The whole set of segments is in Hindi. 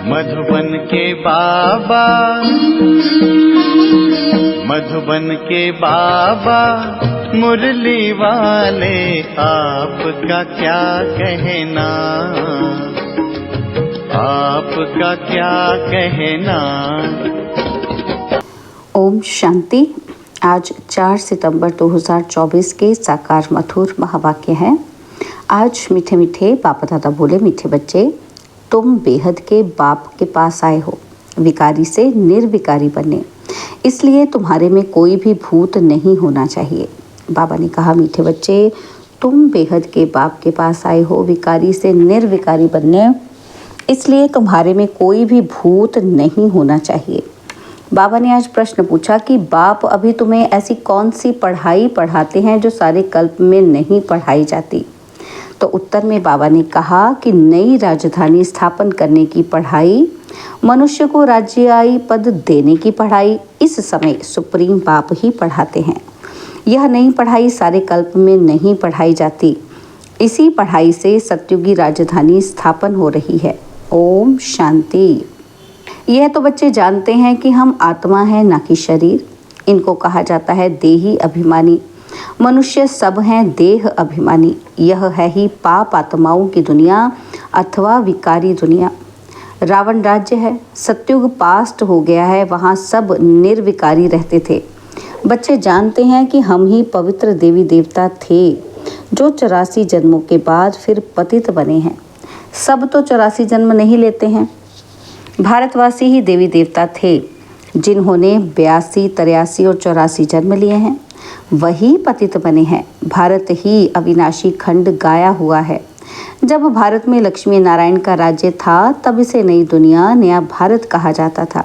मधुबन के बाबा, मधुबन के बाबा मुरली वाले, आपका क्या कहना, आपका क्या कहना। ओम शांति। आज 4 सितंबर 2024 के साकार मधुर महावाक्य हैं। आज मीठे मीठे बाप दादा बोले, मीठे बच्चे, तुम बेहद के बाप के पास आए हो विकारी से निर्विकारी बनने, इसलिए तुम्हारे में कोई भी भूत नहीं होना चाहिए। बाबा ने कहा, मीठे बच्चे, तुम बेहद के बाप के पास आए हो विकारी से निर्विकारी बनने, इसलिए तुम्हारे में कोई भी भूत नहीं होना चाहिए। बाबा ने आज प्रश्न पूछा कि बाप अभी तुम्हें ऐसी कौन सी पढ़ाई पढ़ाते हैं जो सारे कल्प में नहीं पढ़ाई जाती। तो उत्तर में बाबा ने कहा कि नई राजधानी स्थापन करने की पढ़ाई, मनुष्य को राज्याई पद देने की पढ़ाई इस समय सुप्रीम बाप ही पढ़ाते हैं। यह नई पढ़ाई सारे कल्प में नहीं पढ़ाई जाती। इसी पढ़ाई से सत्युगी राजधानी स्थापन हो रही है। ओम शांति। यह तो बच्चे जानते हैं कि हम आत्मा हैं, ना कि शरीर। इनको कहा जाता है देही अभिमानी। मनुष्य सब हैं देह अभिमानी। यह है ही पाप आत्माओं की दुनिया अथवा विकारी दुनिया। रावण राज्य है, सत्युग पास्ट हो गया है, वहाँ सब निर्विकारी रहते थे। बच्चे जानते हैं कि हम ही पवित्र देवी देवता थे जो 84 जन्मों के बाद फिर पतित बने हैं। सब तो 84 जन्म नहीं लेते हैं। भारतवासी ही देवी देवता थे जिन्होंने 82, 83 और 84 जन्म लिए हैं, वही पतित बने हैं। भारत ही अविनाशी खंड गाया हुआ है। जब भारत में लक्ष्मी नारायण का राज्य था तब इसे नई दुनिया, नया भारत कहा जाता था।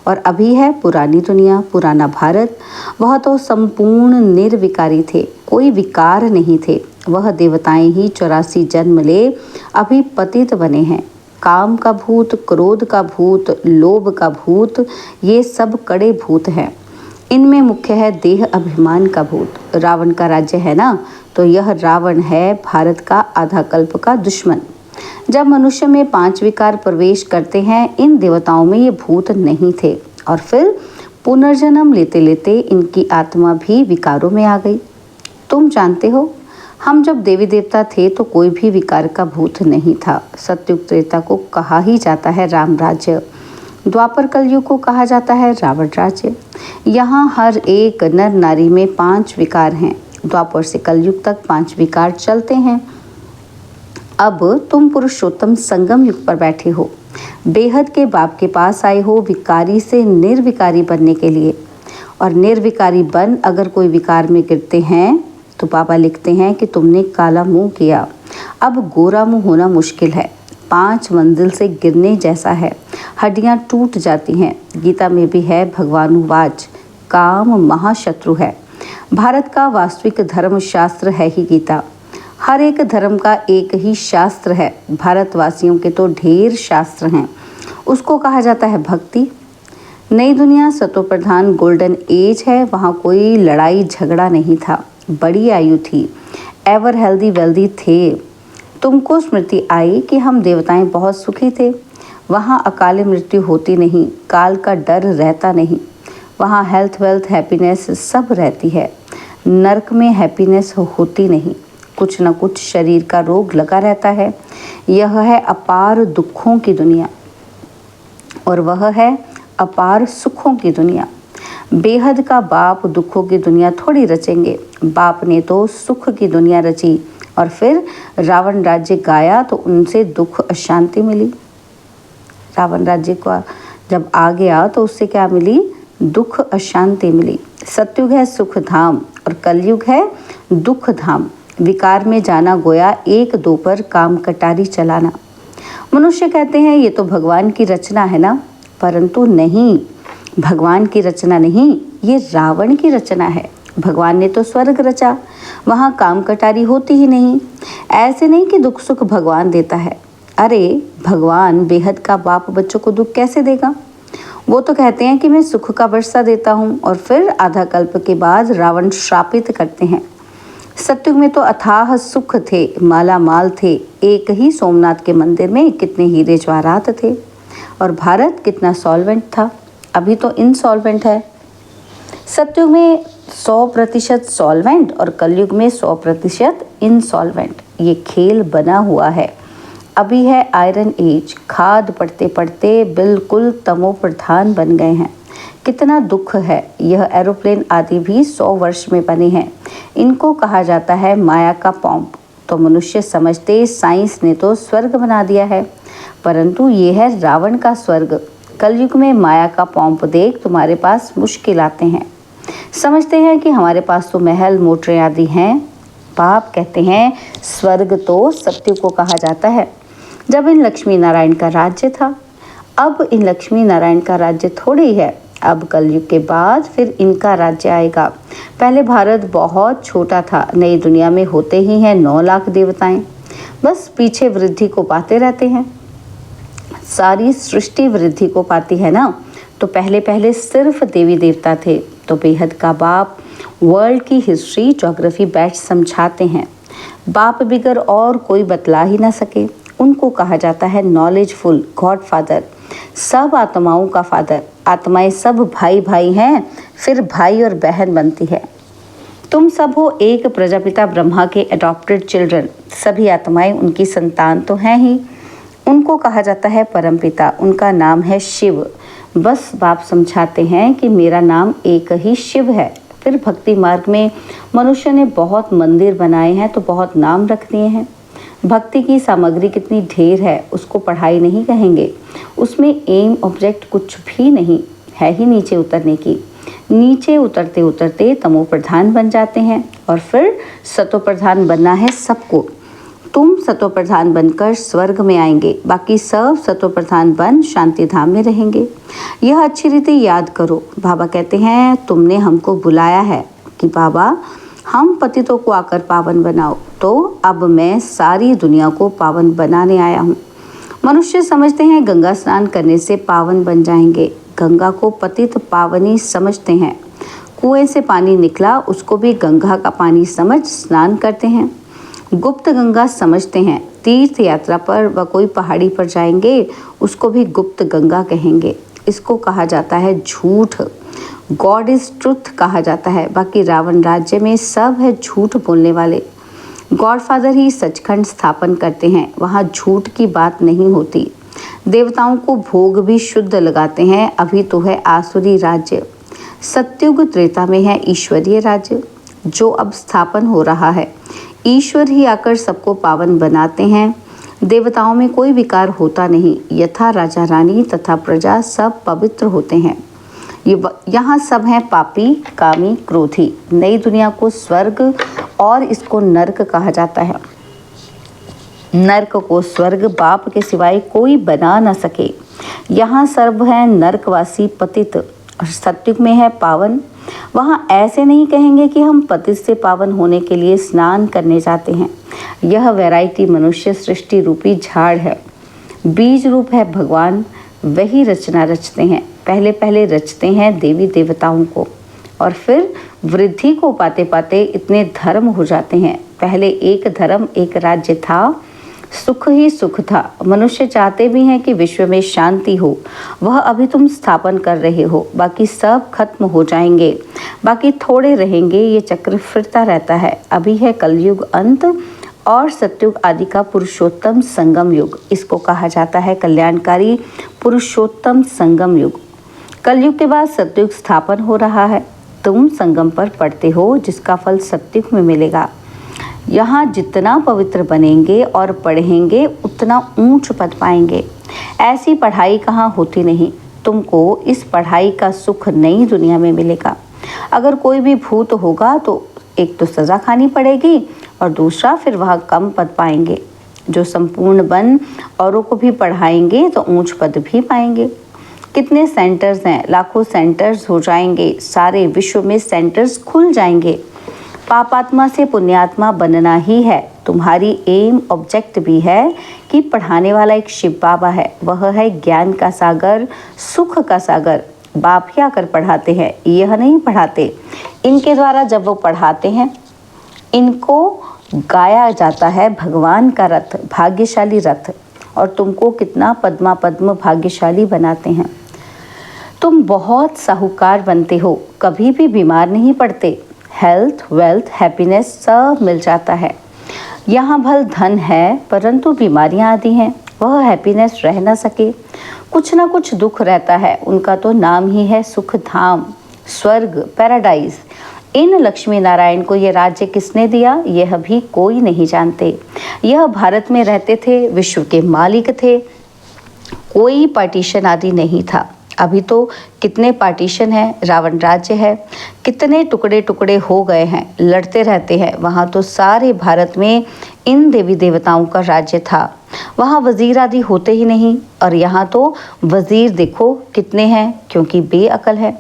और अभी है पुरानी दुनिया, पुराना भारत। वह तो संपूर्ण निर्विकारी थे, कोई विकार नहीं थे। वह देवताएं ही 84 जन्म ले अभी पतित बने हैं। काम का भूत, क्रोध का भूत, लोभ का भूत, ये सब कड़े भूत हैं। इनमें मुख्य है देह अभिमान का भूत। रावण का राज्य है ना, तो यह रावण है भारत का आधा कल्प का दुश्मन। जब मनुष्य में 5 विकार प्रवेश करते हैं, इन देवताओं में ये भूत नहीं थे और फिर पुनर्जन्म लेते लेते इनकी आत्मा भी विकारों में आ गई। तुम जानते हो, हम जब देवी देवता थे तो कोई भी विकार का भूत नहीं था। सत्युग त्रेता को कहा ही जाता है राम राज्य, द्वापर कलयुग को कहा जाता है रावण राज्य। यहाँ हर एक नर नारी में 5 विकार हैं। द्वापर से कलयुग तक 5 विकार चलते हैं। अब तुम पुरुषोत्तम संगम युग पर बैठे हो, बेहद के बाप के पास आए हो विकारी से निर्विकारी बनने के लिए। और निर्विकारी बन अगर कोई विकार में गिरते हैं तो बाबा लिखते हैं कि तुमने काला मुंह किया, अब गोरा मुंह होना मुश्किल है। 5 मंजिल से गिरने जैसा है, हड्डियां टूट जाती हैं। गीता में भी है भगवानुवाच, काम महाशत्रु है। भारत का वास्तविक धर्म शास्त्र है ही गीता। हर एक धर्म का एक ही शास्त्र है। भारतवासियों के तो ढेर शास्त्र हैं। उसको कहा जाता है भक्ति। नई दुनिया सतो प्रधान गोल्डन एज है। वहाँ कोई लड़ाई झगड़ा नहीं था, बड़ी आयु थी, एवर हेल्दी वेल्दी थे। तुमको स्मृति आई कि हम देवताएं बहुत सुखी थे। वहाँ अकाले मृत्यु होती नहीं, काल का डर रहता नहीं। वहाँ हेल्थ वेल्थ हैप्पीनेस सब रहती है। नरक में हैप्पीनेस होती नहीं, कुछ न कुछ शरीर का रोग लगा रहता है। यह है अपार दुखों की दुनिया और वह है अपार सुखों की दुनिया। बेहद का बाप दुखों की दुनिया थोड़ी रचेंगे। बाप ने तो सुख की दुनिया रची और फिर रावण राज्य गाया तो उनसे दुख अशांति मिली। रावण राज्य का जब आ गया तो उससे क्या मिली? दुख अशांति मिली। सतयुग है सुख धाम और कलयुग है दुख धाम। विकार में जाना गोया 1-2 पर काम कटारी चलाना। मनुष्य कहते हैं ये तो भगवान की रचना है ना, परंतु नहीं, भगवान की रचना नहीं, ये रावण की रचना है। भगवान ने तो स्वर्ग रचा, वहाँ काम कटारी होती ही नहीं। ऐसे नहीं कि दुख सुख भगवान देता है। अरे भगवान बेहद का बाप बच्चों को दुख कैसे देगा? वो तो कहते हैं कि मैं सुख का वर्षा देता हूँ और फिर आधा कल्प के बाद रावण श्रापित करते हैं। सत्युग में तो अथाह सुख थे, माला माल थे। एक ही सोमनाथ के मंदिर में कितने हीरे जवाहरात थे। और भारत कितना सॉल्वेंट था, अभी तो इनसॉल्वेंट है। सतयुग में 100% सॉल्वेंट और कलयुग में 100% इनसॉल्वेंट, ये खेल बना हुआ है। अभी है आयरन एज, खाद पढ़ते पढ़ते बिल्कुल तमो प्रधान बन गए हैं। कितना दुख है। यह एरोप्लेन आदि भी 100 वर्ष में बने हैं। इनको कहा जाता है माया का पॉम्प। तो मनुष्य समझते साइंस ने तो स्वर्ग बना दिया है, परंतु ये है रावण का स्वर्ग। कलयुग में माया का पॉम्प देख तुम्हारे पास मुश्किल आते हैं। समझते हैं कि हमारे पास तो महल मोटरें आदि हैं। पाप कहते हैं स्वर्ग तो सत्युग को कहा जाता है, जब इन लक्ष्मी नारायण का राज्य था। अब इन लक्ष्मी नारायण का राज्य थोड़ी ही है। अब कलयुग के बाद फिर इनका राज्य आएगा। पहले भारत बहुत छोटा था। नई दुनिया में होते ही हैं 9 लाख देवताएं, बस पीछे वृद्धि को पाते रहते हैं। सारी सृष्टि वृद्धि को पाती है ना। तो पहले पहले सिर्फ देवी देवता थे। तो बेहद का बाप वर्ल्ड की हिस्ट्री ज्योग्राफी बैच समझाते हैं। बाप बिगर और कोई बतला ही ना सके। उनको कहा जाता है नॉलेजफुल गॉड फादर, सब आत्माओं का फादर। आत्माएं सब भाई भाई हैं, फिर भाई और बहन बनती है। तुम सब हो एक प्रजापिता ब्रह्मा के अडॉप्टेड चिल्ड्रन। सभी आत्माएं उनकी संतान तो हैं ही। उनको कहा जाता है परमपिता, उनका नाम है शिव। बस बाप समझाते हैं कि मेरा नाम एक ही शिव है। फिर भक्ति मार्ग में मनुष्य ने बहुत मंदिर बनाए हैं तो बहुत नाम रख दिए हैं। भक्ति की सामग्री कितनी ढेर है, उसको पढ़ाई नहीं कहेंगे। उसमें एम ऑब्जेक्ट कुछ भी नहीं है ही नीचे उतरने की। नीचे उतरते उतरते तमो प्रधान बन जाते हैं और फिर सतो प्रधान बनना है सबको। तुम सतो प्रधान बनकर स्वर्ग में आएंगे, बाकी सब सतो प्रधान बन शांति धाम में रहेंगे। यह अच्छी रीति याद करो। बाबा कहते हैं तुमने हमको बुलाया है कि बाबा हम पतितों को आकर पावन बनाओ, तो अब मैं सारी दुनिया को पावन बनाने आया हूँ। मनुष्य समझते हैं गंगा स्नान करने से पावन बन जाएंगे। गंगा को पतित पावनी समझते हैं। कुएं से पानी निकला उसको भी गंगा का पानी समझ स्नान करते हैं। गुप्त गंगा समझते हैं। तीर्थ यात्रा पर व कोई पहाड़ी पर जाएंगे उसको भी गुप्त गंगा कहेंगे। इसको कहा जाता है झूठ। गॉड इज ट्रुथ कहा जाता है। बाकी रावण राज्य में सब है झूठ बोलने वाले। गॉड फादर ही सचखंड स्थापन करते हैं, वहाँ झूठ की बात नहीं होती। देवताओं को भोग भी शुद्ध लगाते हैं। अभी तो है आसुरी राज्य। सत्युग त्रेता में है ईश्वरीय राज्य जो अब स्थापन हो रहा है। ईश्वर ही आकर सबको पावन बनाते हैं। देवताओं में कोई विकार होता नहीं। यथा राजा रानी तथा प्रजा सब पवित्र होते हैं। यहाँ सब हैं पापी, कामी, क्रोधी। नई दुनिया को स्वर्ग और इसको नर्क कहा जाता है। नर्क को स्वर्ग बाप के सिवाय कोई बना न सके। यहाँ सर्व है नर्कवासी पतित और सत्युग में है पावन। वहाँ ऐसे नहीं कहेंगे कि हम पतित से पावन होने के लिए स्नान करने जाते हैं। यह वैरायटी मनुष्य सृष्टि रूपी झाड़ है। बीज रूप है भगवान, वही रचना रचते हैं। पहले पहले रचते हैं देवी देवताओं को और फिर वृद्धि को पाते पाते इतने धर्म हो जाते हैं। पहले एक धर्म एक राज्य था, सुख ही सुख था। मनुष्य चाहते भी हैं कि विश्व में शांति हो, वह अभी तुम स्थापन कर रहे हो। बाकी सब खत्म हो जाएंगे, बाकी थोड़े रहेंगे। ये चक्र फिरता रहता है। अभी है कलयुग अंत और सतयुग आदि का पुरुषोत्तम संगम युग। इसको कहा जाता है कल्याणकारी पुरुषोत्तम संगम युग। कलयुग के बाद सतयुग स्थापन हो रहा है। तुम संगम पर पढ़ते हो जिसका फल सतयुग में मिलेगा। यहाँ जितना पवित्र बनेंगे और पढ़ेंगे उतना ऊंच पद पाएंगे। ऐसी पढ़ाई कहाँ होती नहीं। तुमको इस पढ़ाई का सुख नई दुनिया में मिलेगा। अगर कोई भी भूत होगा तो एक तो सज़ा खानी पड़ेगी और दूसरा फिर वह कम पद पाएंगे। जो संपूर्ण बन औरों को भी पढ़ाएंगे तो ऊंच पद भी पाएंगे। कितने सेंटर्स हैं, लाखों सेंटर्स हो जाएंगे। सारे विश्व में सेंटर्स खुल जाएंगे। पापात्मा से पुण्यात्मा बनना ही है। तुम्हारी एम ऑब्जेक्ट भी है कि पढ़ाने वाला एक शिव बाबा है। वह है ज्ञान का सागर, सुख का सागर। बाप ही आकर पढ़ाते हैं, यह नहीं पढ़ाते। इनके द्वारा जब वो पढ़ाते हैं, इनको गाया जाता है भगवान का रथ, भाग्यशाली रथ। और तुमको कितना पद्मा पद्म भाग्यशाली बनाते हैं। तुम बहुत साहूकार बनते हो, कभी भी बीमार नहीं पड़ते। हेल्थ, वेल्थ, हैप्पीनेस सब मिल जाता है। यहाँ भल धन है परंतु बीमारियाँ आती हैं, वह हैप्पीनेस रह ना सके। कुछ ना कुछ दुख रहता है, उनका तो नाम ही है सुख धाम, स्वर्ग, पैराडाइज। इन लक्ष्मी नारायण को ये राज्य किसने दिया, यह भी कोई नहीं जानते। यह भारत में रहते थे, विश्व के मालिक थे, कोई पार्टीशन आदि नहीं था। अभी तो कितने पार्टीशन हैं, रावण राज्य है, कितने टुकड़े टुकड़े हो गए हैं, लड़ते रहते हैं। वहाँ तो सारे भारत में इन देवी देवताओं का राज्य था, वहाँ वजीर आदि होते ही नहीं। और यहाँ तो वजीर देखो कितने हैं, क्योंकि बेअकल है।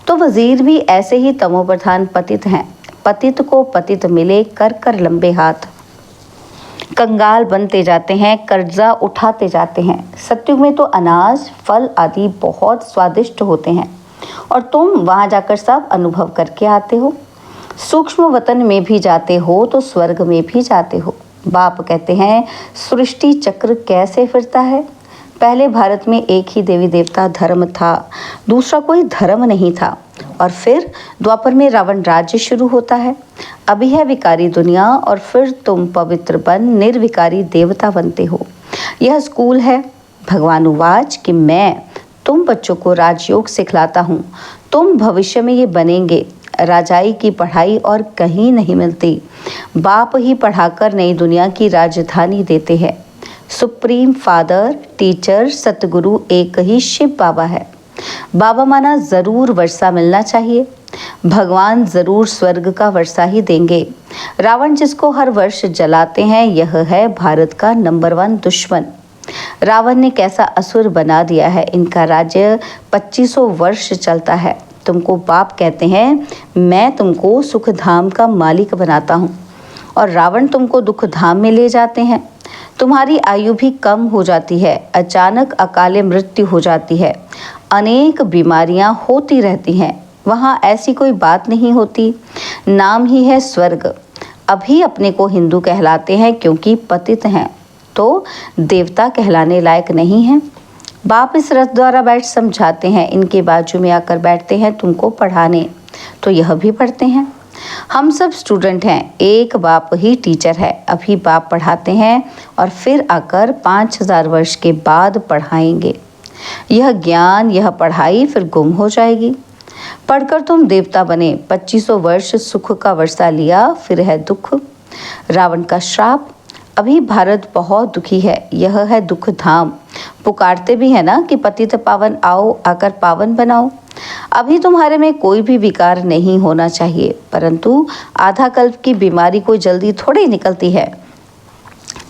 तो वजीर भी ऐसे ही तमोप्रधान पतित हैं। पतित को पतित मिले कर कर लंबे हाथ, कंगाल बनते जाते हैं, कर्जा उठाते जाते हैं। सत्युग में तो अनाज, फल आदि बहुत स्वादिष्ट होते हैं और तुम वहाँ जाकर सब अनुभव करके आते हो। सूक्ष्म वतन में भी जाते हो तो स्वर्ग में भी जाते हो। बाप कहते हैं सृष्टि चक्र कैसे फिरता है। पहले भारत में एक ही देवी देवता धर्म था, दूसरा कोई धर्म नहीं था। और फिर द्वापर में रावण राज्य शुरू होता है। अभी है विकारी दुनिया और फिर तुम पवित्र बन निर्विकारी देवता बनते हो। यह स्कूल है। भगवान उवाच कि मैं तुम बच्चों को राजयोग सिखलाता हूँ, तुम भविष्य में ये बनेंगे। राजाई की पढ़ाई और कहीं नहीं मिलती, बाप ही पढ़ाकर नई दुनिया की राजधानी देते हैं। सुप्रीम फादर, टीचर, सतगुरु एक ही शिव बाबा है। बाबा माना जरूर वर्षा मिलना चाहिए, भगवान जरूर स्वर्ग का वर्षा ही देंगे। रावण जिसको हर वर्ष जलाते हैं, यह है भारत का नंबर 1 दुश्मन। रावण ने कैसा असुर बना दिया है। इनका राज्य 2500 वर्ष चलता है। तुमको बाप कहते हैं मैं तुमको सुख धाम का मालिक बनाता हूँ और रावण तुमको दुख धाम में ले जाते हैं। तुम्हारी आयु भी कम हो जाती है, अचानक अकाले मृत्यु हो जाती है, अनेक बीमारियां होती रहती हैं। वहाँ ऐसी कोई बात नहीं होती, नाम ही है स्वर्ग। अभी अपने को हिंदू कहलाते हैं क्योंकि पतित हैं, तो देवता कहलाने लायक नहीं हैं। बाप इस रथ द्वारा बैठ समझाते हैं, इनके बाजू में आकर बैठते हैं तुमको पढ़ाने, तो यह भी पढ़ते हैं। हम सब स्टूडेंट हैं, एक बाप ही टीचर है। अभी बाप पढ़ाते हैं और फिर आकर 5000 वर्ष के बाद पढ़ाएंगे। यह ज्ञान, यह पढ़ाई फिर गुम हो जाएगी। पढ़कर तुम देवता बने, 2500 वर्ष सुख का वर्षा लिया, फिर है दुख, रावण का श्राप। अभी भारत बहुत दुखी है, यह है दुख धाम। पुकारते भी है ना कि पतित पावन आओ, आकर पावन बनाओ। अभी तुम्हारे में कोई भी विकार नहीं होना चाहिए, परंतु आधा कल्प की बीमारी कोई जल्दी थोड़ी निकलती है।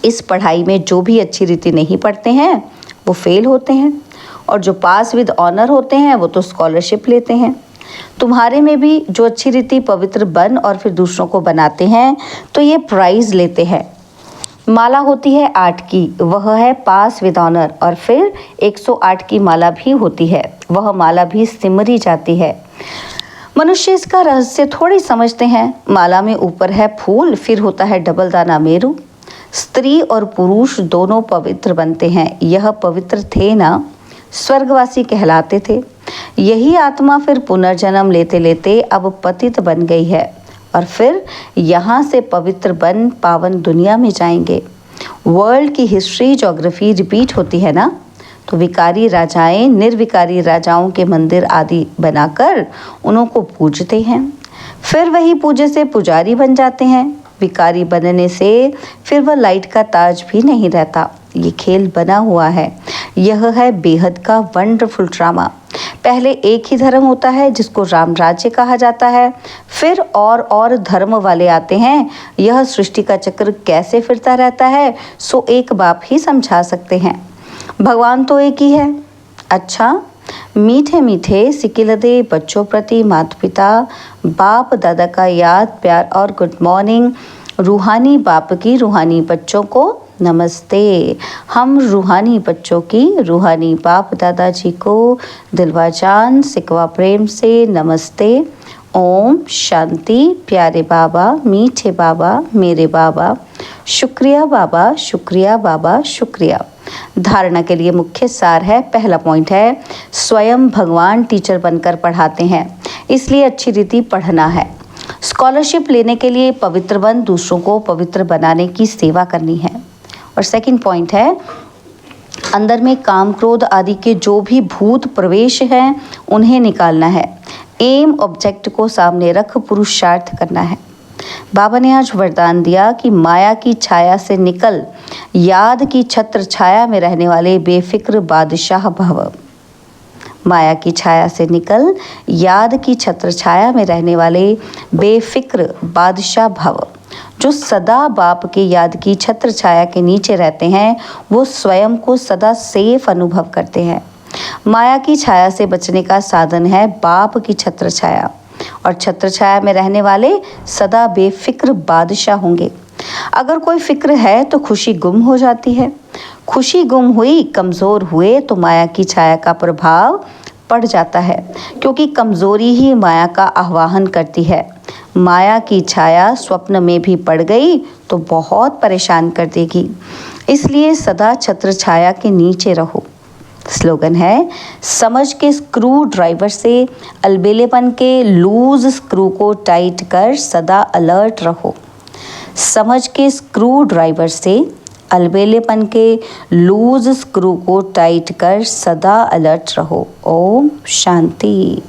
इस पढ़ाई में जो भी अच्छी रीति नहीं पढ़ते हैं वो फेल होते हैं, और जो पास विद ऑनर होते हैं वो तो स्कॉलरशिप लेते हैं। तुम्हारे में भी जो अच्छी रीति पवित्र बन और फिर दूसरों को बनाते हैं तो ये प्राइज लेते हैं। माला होती है 8 की, वह है पास विद ऑनर, और फिर 108 की माला भी होती है, वह माला भी सिमरी जाती है। मनुष्य इसका रहस्य थोड़ी समझते हैं। माला में ऊपर है फूल, फिर होता है डबल दाना मेरू। स्त्री और पुरुष दोनों पवित्र बनते हैं। यह पवित्र थे ना, स्वर्गवासी कहलाते थे। यही आत्मा फिर पुनर्जन्म लेते लेते अब पतित बन गई है और फिर यहाँ से पवित्र बन पावन दुनिया में जाएंगे। वर्ल्ड की हिस्ट्री, ज्योग्राफी रिपीट होती है ना, तो विकारी राजाएं निर्विकारी राजाओं के मंदिर आदि बनाकर उन्हों को पूजते हैं। फिर वही पूजे से पुजारी बन जाते हैं। विकारी बनने से फिर वह लाइट का ताज भी नहीं रहता। ये खेल बना हुआ है। यह है बेहद का वंडरफुल ड्रामा। पहले एक ही धर्म होता है जिसको राम राज्य कहा जाता है, फिर और धर्म वाले आते हैं। यह सृष्टि का चक्र कैसे फिरता रहता है सो एक बाप ही समझा सकते हैं। भगवान तो एक ही है। अच्छा, मीठे मीठे सिकिलदे बच्चों प्रति माता पिता बाप दादा का याद प्यार और गुड मॉर्निंग। रूहानी बाप की रूहानी बच्चों को नमस्ते। हम रूहानी बच्चों की रूहानी बाप दादाजी को दिलवा जान सिकवा प्रेम से नमस्ते। ओम शांति। प्यारे बाबा, मीठे बाबा, मेरे बाबा, शुक्रिया बाबा, शुक्रिया बाबा, शुक्रिया। धारणा के लिए मुख्य सार है, पहला पॉइंट है स्वयं भगवान टीचर बनकर पढ़ाते हैं, इसलिए अच्छी रीति पढ़ना है। स्कॉलरशिप लेने के लिए पवित्र बन दूसरों को पवित्र बनाने की सेवा करनी है। और सेकंड पॉइंट है अंदर में काम क्रोध आदि के जो भी भूत प्रवेश हैं उन्हें निकालना है। एम ऑब्जेक्ट को सामने रख पुरुषार्थ करना है। बाबा ने आज वरदान दिया कि माया की छाया से निकल याद की छत्र छाया में रहने वाले बेफिक्र बादशाह भव। माया की छाया से निकल याद की छत्र छाया में रहने वाले बेफिक्र बादशाह भव। जो सदा बाप के याद की छत्र छाया के नीचे रहते हैं वो स्वयं को सदा सेफ अनुभव करते हैं। माया की छाया से बचने का साधन है बाप की छत्र छाया, और छत्र छाया में रहने वाले सदा बेफिक्र बादशाह होंगे। अगर कोई फिक्र है तो खुशी गुम हो जाती है। खुशी गुम हुई, कमज़ोर हुए तो माया की छाया का प्रभाव पड़ जाता है, क्योंकि कमज़ोरी ही माया का आह्वान करती है। माया की छाया स्वप्न में भी पड़ गई तो बहुत परेशान कर देगी, इसलिए सदा छत्र छाया के नीचे रहो। स्लोगन है, समझ के स्क्रू ड्राइवर से अलबेलेपन के लूज स्क्रू को टाइट कर सदा अलर्ट रहो। समझ के स्क्रू ड्राइवर से अलबेलेपन के लूज स्क्रू को टाइट कर सदा अलर्ट रहो। ओम शांति।